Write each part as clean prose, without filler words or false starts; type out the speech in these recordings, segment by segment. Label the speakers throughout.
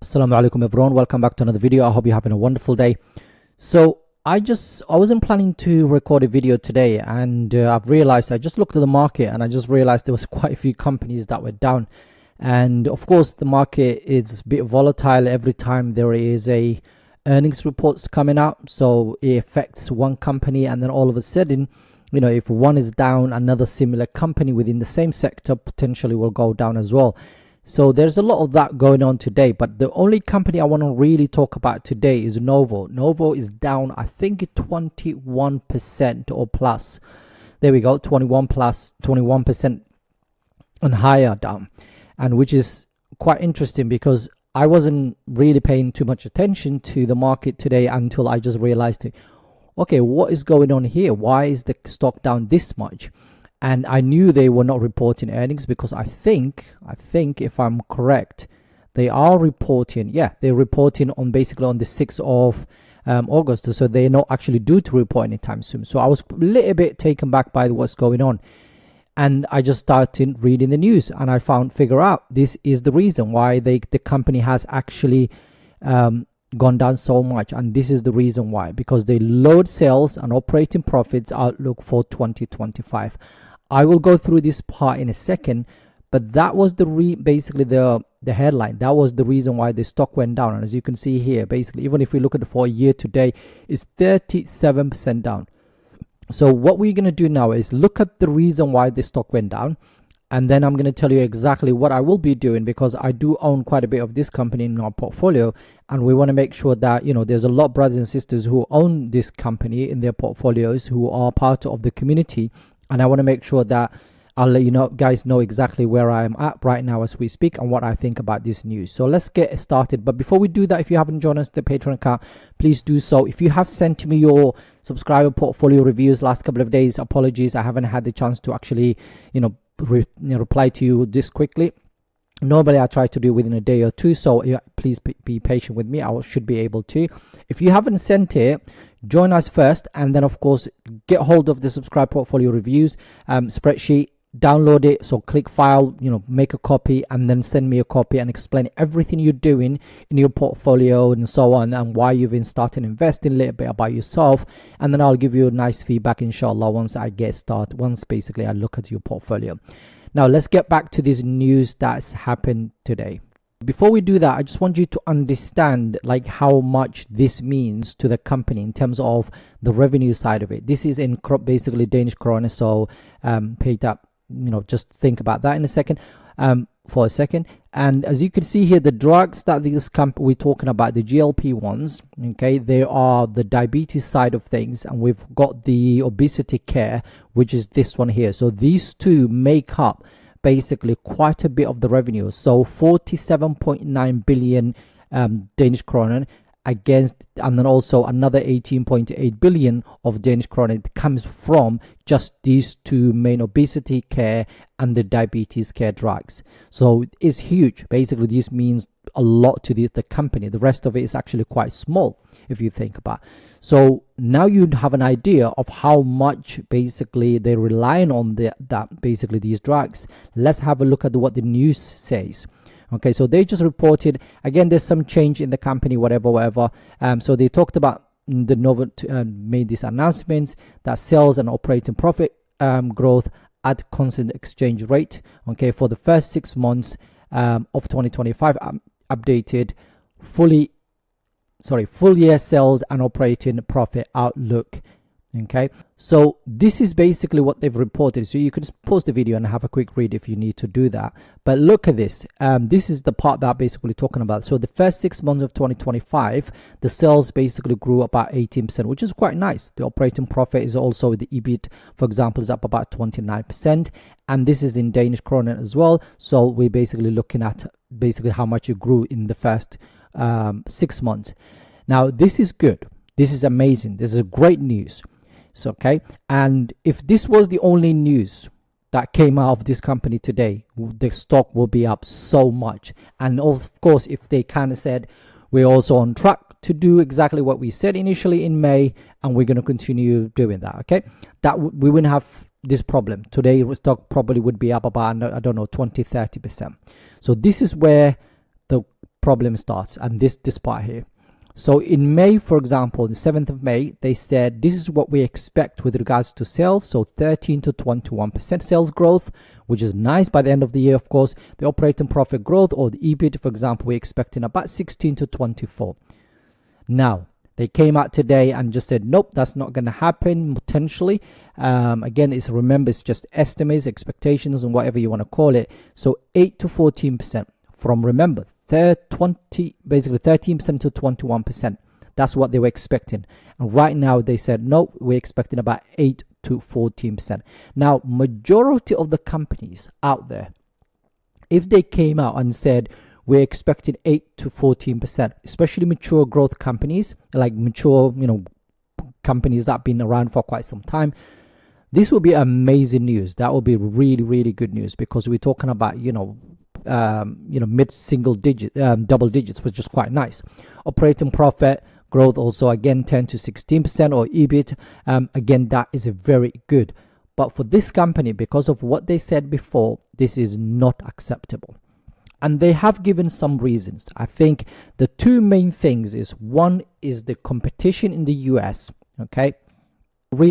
Speaker 1: Assalamu Alaikum everyone, welcome back to another video. I hope you're having a wonderful day. So I wasn't planning to record a video today, and I've realized, I just looked at the market and I just realized there was quite a few companies that were down. And of course the market is a bit volatile every time there is a earnings reports coming out, so it affects one company, and then all of a sudden, you know, if one is down, another similar company within the same sector potentially will go down as well. So there's a lot of that going on today, but the only company I want to really talk about today is Novo. Novo is down, I think 21% or plus. There we go, 21% and higher down, and which is quite interesting because I wasn't really paying too much attention to the market today until I just realized it. Okay, what is going on here? Why is the stock down this much? And I knew they were not reporting earnings because I think if I'm correct, they are reporting. Yeah, they're reporting on basically on the 6th of August. So they're not actually due to report anytime soon. So I was a little bit taken back by what's going on. And I just started reading the news and I figure out this is the reason why the company has actually gone down so much. And this is the reason why, because they lowered sales and operating profits outlook for 2025. I will go through this part in a second, but that was basically the headline. That was the reason why the stock went down. And as you can see here, basically, even if we look at it for a year today, it's 37% down. So what we're going to do now is look at the reason why the stock went down, and then I'm going to tell you exactly what I will be doing, because I do own quite a bit of this company in our portfolio, and we want to make sure that, you know, there's a lot of brothers and sisters who own this company in their portfolios who are part of the community, and I want to make sure that I'll let you know, guys, know exactly where I am at right now as we speak and what I think about this news. So let's get started. But before we do that, if you haven't joined us the Patreon account, please do so. If you have sent me your subscriber portfolio reviews last couple of days, apologies, I haven't had the chance to actually, reply to you this quickly. Normally I try to do within a day or two, so please be patient with me. I should be able to. If you haven't sent it, join us first, and then of course get hold of the subscribe portfolio reviews spreadsheet, download it. So click file, make a copy, and then send me a copy and explain everything you're doing in your portfolio and so on, and why you've been starting investing, a little bit about yourself, and then I'll give you a nice feedback inshallah once I get started, once basically I look at your portfolio. Now let's get back to this news that's happened today. Before we do that, I just want you to understand like how much this means to the company in terms of the revenue side of it. This is in basically Danish krone, so paid up, just think about that in a second, for a second. And as you can see here, the drugs that this company we're talking about, the GLP-1s, okay, they are the diabetes side of things, and we've got the obesity care, which is this one here. So these two make up basically quite a bit of the revenue. So 47.9 billion Danish kroner against, and then also another 18.8 billion of Danish kroner comes from just these two main obesity care and the diabetes care drugs. So it's huge. Basically, this means a lot to the company. The rest of it is actually quite small if you think about. So now you have an idea of how much basically they're relying on basically these drugs. Let's have a look at what the news says. Okay, so they just reported, again, there's some change in the company, whatever. So they talked about the Novo made these announcements that sales and operating profit growth at constant exchange rate, okay, for the first 6 months of 2025, updated full year sales and operating profit outlook. Okay, so this is basically what they've reported. So you can just pause the video and have a quick read if you need to do that. But look at this. This is the part that I'm basically talking about. So the first 6 months of 2025, the sales basically grew about 18%, which is quite nice. The operating profit is also, the EBIT, for example, is up about 29%. And this is in Danish kroner as well. So we're basically looking at basically how much it grew in the first 6 months. Now, this is good. This is amazing. This is great news. So, okay, and if this was the only news that came out of this company today, the stock will be up so much. And of course, if they kind of said we're also on track to do exactly what we said initially in May, and we're going to continue doing that, okay, that we wouldn't have this problem today. Stock probably would be up about, I don't know, 20-30%. So this is where the problem starts, and this part here. So in May, for example, the 7th of May, they said this is what we expect with regards to sales. So 13 to 21% sales growth, which is nice by the end of the year, of course. The operating profit growth, or the EBIT, for example, we're expecting about 16 to 24. Now, they came out today and just said, nope, that's not going to happen, potentially. Again, remember, it's just estimates, expectations, and whatever you want to call it. So 8 to 14% from, remember, 13% to 21%. That's what they were expecting. And right now they said, no, we're expecting about 8 to 14%. Now, majority of the companies out there, if they came out and said, we're expecting 8 to 14%, especially mature growth companies, like mature, companies that have been around for quite some time, this will be amazing news. That will be really, really good news, because we're talking about, mid-single digit, double digits, which is quite nice. Operating profit growth also, again, 10 to 16%, or EBIT, again, that is very good. But for this company, because of what they said before, this is not acceptable. And they have given some reasons. I think the two main things is, one is the competition in the US. Okay,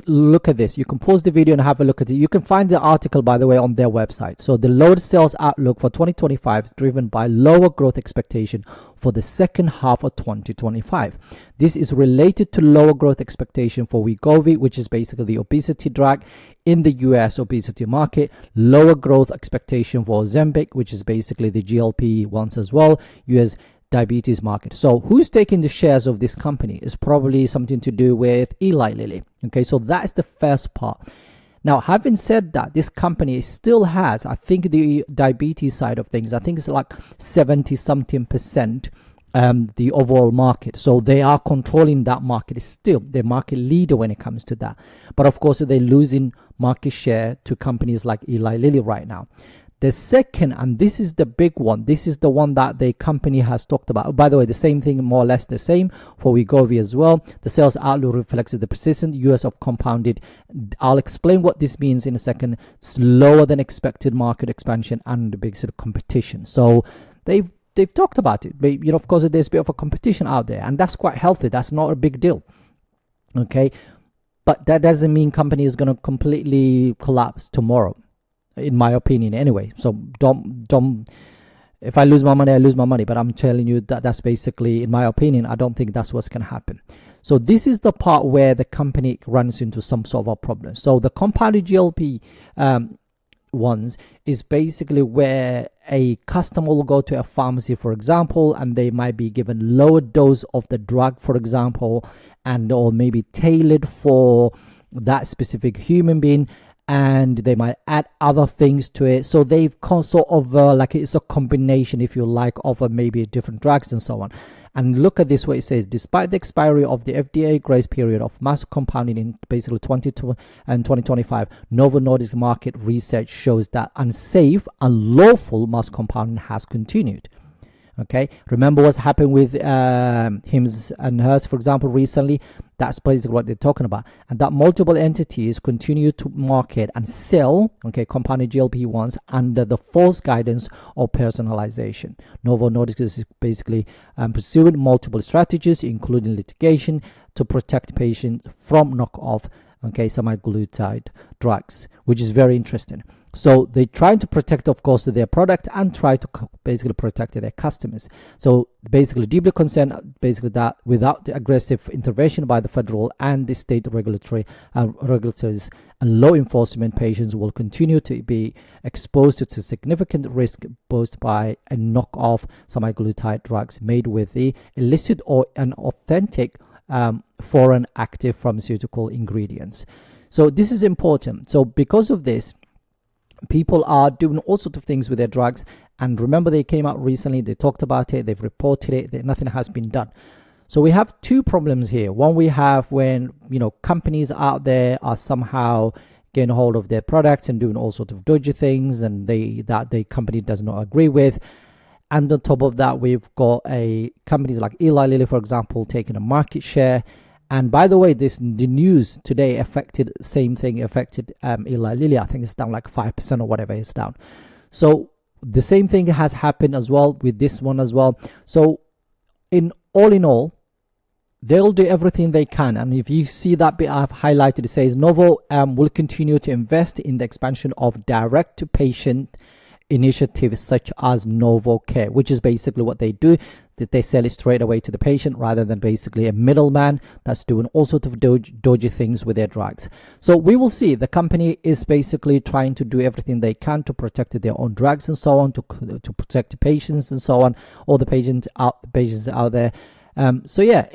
Speaker 1: look at this. You can pause the video and have a look at it. You can find the article, by the way, on their website. So the lower sales outlook for 2025 is driven by lower growth expectation for the second half of 2025. This is related to lower growth expectation for Wegovy, which is basically the obesity drug in the US obesity market. Lower growth expectation for Ozempic, which is basically the GLP-1s as well, US diabetes market. So who's taking the shares of this company is probably something to do with Eli Lilly. Okay, so that's the first part. Now, having said that, this company still has, I think, the diabetes side of things, I think it's like 70 something percent the overall market. So they are controlling that market. It's still the market leader when it comes to that. But of course, they're losing market share to companies like Eli Lilly right now. The second, and this is the big one, this is the one that the company has talked about. By the way, the same thing, more or less the same for Wegovy as well. The sales outlook reflects the persistent US of compounded. I'll explain what this means in a second. Slower than expected market expansion and the big sort of competition. So they've talked about it. But, of course, there's a bit of a competition out there, and that's quite healthy. That's not a big deal. Okay, but that doesn't mean company is going to completely collapse tomorrow, in my opinion, anyway. So don't if I lose my money, I lose my money. But I'm telling you that that's basically, in my opinion, I don't think that's what's going to happen. So this is the part where the company runs into some sort of a problem. So the compounded GLP ones is basically where a customer will go to a pharmacy, for example, and they might be given lower dose of the drug, for example, and or maybe tailored for that specific human being, and they might add other things to it. So they've sort of like it's a combination, if you like, of maybe different drugs and so on. And look at this, what it says: despite the expiry of the FDA grace period of mass compounding in basically 2022 and 2025, Novo Nordisk market research shows that unsafe, unlawful mass compounding has continued. Okay, remember what's happened with Hims and Hers, for example, recently. That's basically what they're talking about. And that multiple entities continue to market and sell, okay, compounded GLP-1s under the false guidance of personalization. Novo Nordisk is basically pursuing multiple strategies, including litigation, to protect patients from knockoff, okay, semaglutide drugs, which is very interesting. So they're trying to protect, of course, their product and try to basically protect their customers. So basically, deeply concerned, basically, that without the aggressive intervention by the federal and the state regulatories and law enforcement, patients will continue to be exposed to significant risk posed by a knockoff semaglutide drugs made with the illicit or inauthentic foreign active pharmaceutical ingredients. So this is important. So because of this, people are doing all sorts of things with their drugs. And remember, they came out recently, they talked about it, they've reported it, nothing has been done. So we have two problems here. One, we have when, companies out there are somehow getting hold of their products and doing all sorts of dodgy things, and that the company does not agree with. And on top of that, we've got companies like Eli Lilly, for example, taking a market share. And by the way, the news today affected Eli Lilly. I think it's down like 5% or whatever it's down. So the same thing has happened as well with this one as well. So in all, they'll do everything they can. And if you see that bit I've highlighted, it says Novo will continue to invest in the expansion of direct to patient initiatives such as Novo Care, which is basically what they do, that they sell it straight away to the patient rather than basically a middleman that's doing all sorts of dodgy things with their drugs. So we will see. The company is basically trying to do everything they can to protect their own drugs and so on, to protect the patients and so on, all the patients out there. So yeah,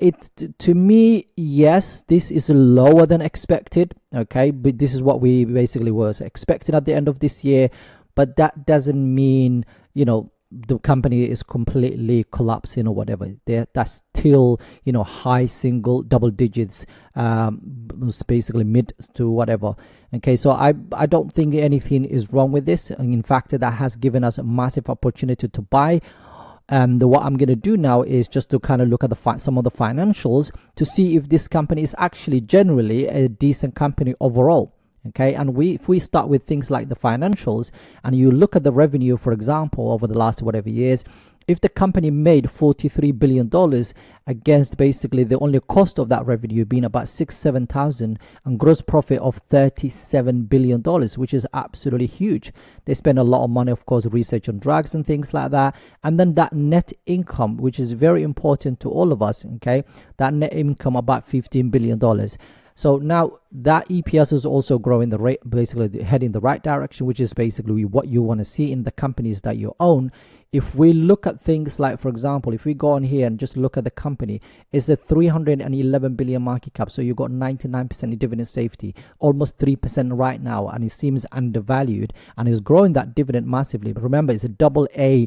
Speaker 1: to me, yes, this is lower than expected. Okay, but this is what we basically was expecting at the end of this year. But that doesn't mean, you know, the company is completely collapsing or whatever. That's still, you know, high double digits, basically mid to whatever. Okay, so I don't think anything is wrong with this. And in fact, that has given us a massive opportunity to buy. What I'm going to do now is just to kind of look at some of the financials to see if this company is actually generally a decent company overall. Okay, and if we start with things like the financials and you look at the revenue, for example, over the last whatever years, if the company made $43 billion against basically the only cost of that revenue being about $7,000 and gross profit of $37 billion, which is absolutely huge. They spend a lot of money, of course, research on drugs and things like that. And then that net income, which is very important to all of us, okay, that net income about $15 billion. So now that EPS is also growing the rate, basically heading the right direction, which is basically what you want to see in the companies that you own. If we look at things like, for example, if we go on here and just look at the company, it's a 311 billion market cap. So you got 99% in dividend safety, almost 3% right now, and it seems undervalued and is growing that dividend massively. But remember, it's a AA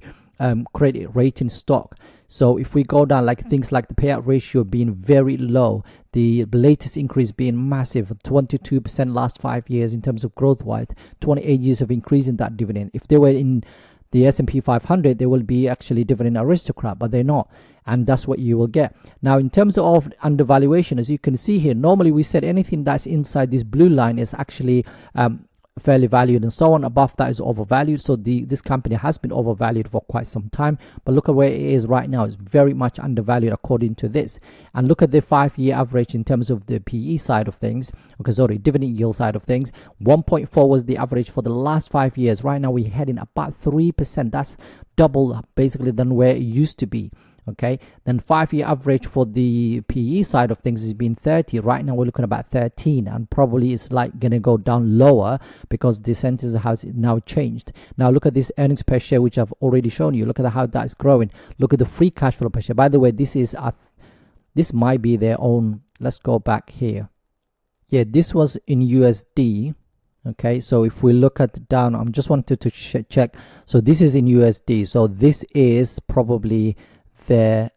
Speaker 1: credit rating stock. So if we go down, like things like the payout ratio being very low, the latest increase being massive, 22% last 5 years in terms of growth wise, 28 years of increasing that dividend. If they were in the S&P 500, they will be actually dividend aristocrat, but they're not. And that's what you will get. Now, in terms of undervaluation, as you can see here, normally we said anything that's inside this blue line is actually fairly valued and so on. Above that is overvalued. So this company has been overvalued for quite some time, but look at where it is right now. It's very much undervalued according to this. And look at the 5-year average in terms of the PE side of things. Okay, sorry, dividend yield side of things. 1.4 was the average for the last 5 years. Right now we're heading about 3%. That's double basically than where it used to be. Okay, then 5-year average for the PE side of things has been 30. Right now we're looking at about 13, and probably it's like going to go down lower because the sentence has now changed. Now look at this earnings per share, which I've already shown you. Look at how that's growing. Look at the free cash flow per share. By the way, this might be their own. Let's go back here. Yeah, this was in USD. Okay, so if we look at down, I'm just wanted to check. So this is in USD. So this is probably the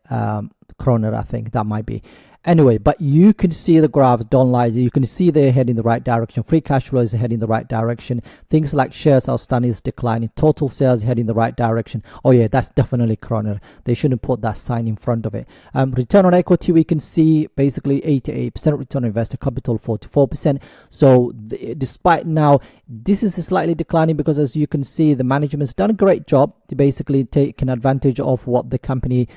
Speaker 1: kroner, I think that might be. Anyway, but you can see the graphs, don't lie. You can see they're heading the right direction. Free cash flow is heading the right direction. Things like shares outstanding is declining. Total sales heading the right direction. Oh yeah, that's definitely kroner. They shouldn't put that sign in front of it. Return on equity, we can see basically 88%. Return on invested capital, 44%. So despite now, this is slightly declining because as you can see, the management's done a great job to basically taking advantage of what the company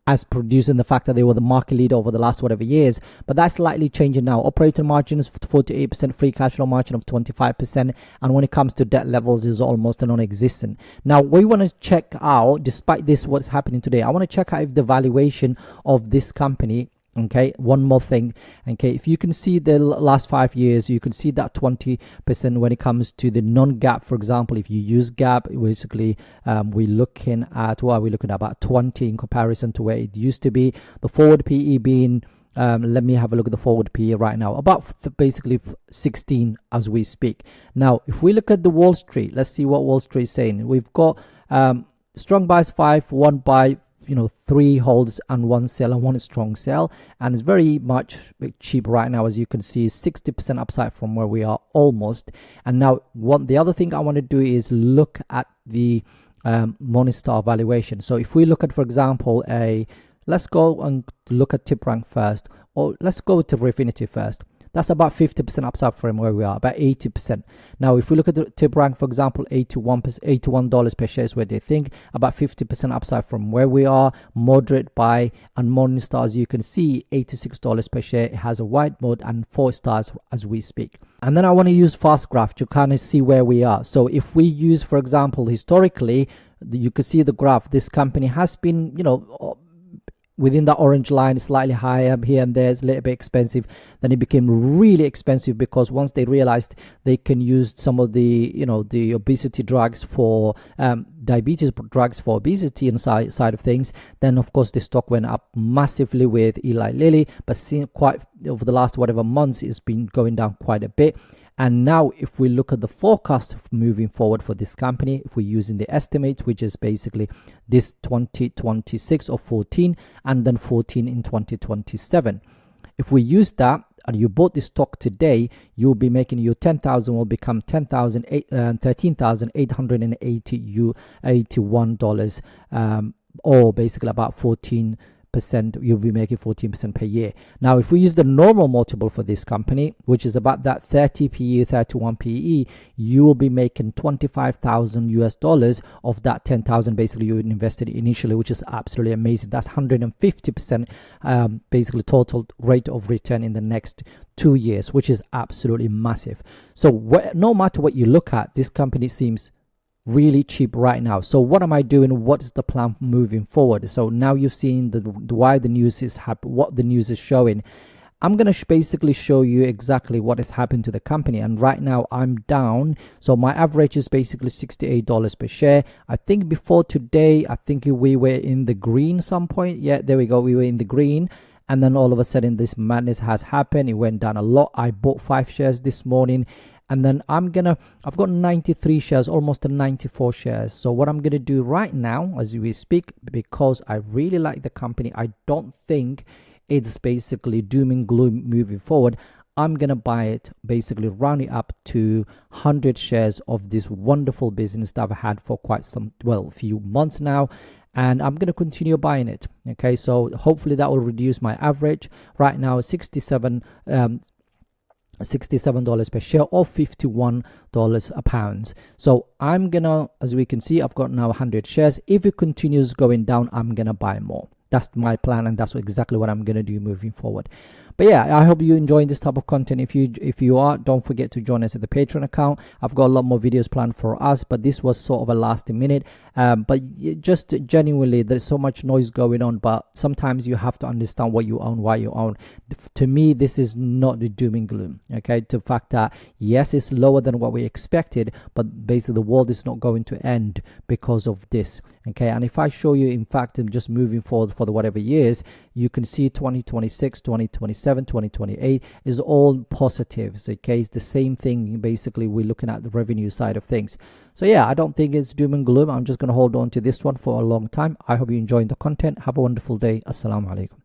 Speaker 1: as producing the fact that they were the market leader over the last whatever years, but that's slightly changing now. Operating margins 48%, free cash flow margin of 25%, and when it comes to debt levels is almost non-existent. Now we want to check out, despite this what's happening today, I want to check out if the valuation of this company, okay, one more thing, okay, if you can see the last 5 years, you can see that 20% when it comes to the non-GAAP. For example, if you use GAAP, basically we're looking at, what are we looking at, about 20 in comparison to where it used to be. The forward PE being let me have a look at the forward PE right now, about basically 16 as we speak. Now if we look at the Wall Street, let's see what Wall Street is saying. We've got strong buys 5, 1 buy, 3 holds and 1 sell and 1 strong sell, and it's very much cheap right now. As you can see, 60% upside from where we are almost. And now the other thing I want to do is look at the Morningstar valuation. So if we look at, for example, let's go and look at TipRank first, or let's go to Refinitiv first. That's about 50% upside from where we are, about 80%. Now, if we look at the tip rank, for example, $81 per share is where they think, about 50% upside from where we are. Moderate buy, and Morningstar, as you can see, $86 per share. It has a white mode and 4 stars as we speak. And then I want to use fast graph to kind of see where we are. So if we use, for example, historically, you can see the graph. This company has been, within the orange line, slightly higher here and there. It's a little bit expensive. Then it became really expensive because once they realized they can use some of the the obesity drugs for diabetes drugs for obesity and side of things, then of course the stock went up massively with Eli Lilly, but quite over the last whatever months it's been going down quite a bit. And now if we look at the forecast moving forward for this company, if we're using the estimates, which is basically this 2026 of 14 and then 14 in 2027, if we use that and you bought this stock today, you'll be making your 10,000 will become $13,881, or basically about 14%. You'll be making 14% per year. Now, if we use the normal multiple for this company, which is about that 30 PE, 31 PE, you will be making $25,000 of that 10,000 basically you invested initially, which is absolutely amazing. That's 150% basically total rate of return in the next 2 years, which is absolutely massive. So no matter what you look at, this company seems really cheap right now. So what am I doing? What is the plan moving forward? So now you've seen why the news is what the news is showing. I'm going to basically show you exactly what has happened to the company. And right now I'm down. So my average is basically $68 per share. I think before today, I think we were in the green some point. Yeah, there we go. We were in the green. And then all of a sudden this madness has happened. It went down a lot. I bought 5 shares this morning. And then I've got 93 shares, almost 94 shares. So what I'm going to do right now as we speak, because I really like the company, I don't think it's basically doom and gloom moving forward. I'm going to buy it, basically round it up to 100 shares of this wonderful business that I've had for quite a few months now. And I'm going to continue buying it. Okay, so hopefully that will reduce my average. Right now, $67 per share, or $51 a pound. So I'm gonna, as we can see, I've got now 100 shares. If it continues going down, I'm gonna buy more. That's my plan, and that's exactly what I'm gonna do moving forward. But yeah, I hope you're enjoying this type of content. If you are, don't forget to join us at the Patreon account. I've got a lot more videos planned for us, but this was sort of a last minute. But just genuinely, there's so much noise going on, but sometimes you have to understand what you own, why you own. To me, this is not the doom and gloom. Okay, the fact that yes, it's lower than what we expected, but basically the world is not going to end because of this. Okay, and if I show you, in fact, I'm just moving forward for the whatever years, you can see 2026, 2027, 2028 is all positives. Okay, it's the same thing. Basically, we're looking at the revenue side of things. So yeah, I don't think it's doom and gloom. I'm just going to hold on to this one for a long time. I hope you enjoyed the content. Have a wonderful day. Assalamu Alaikum.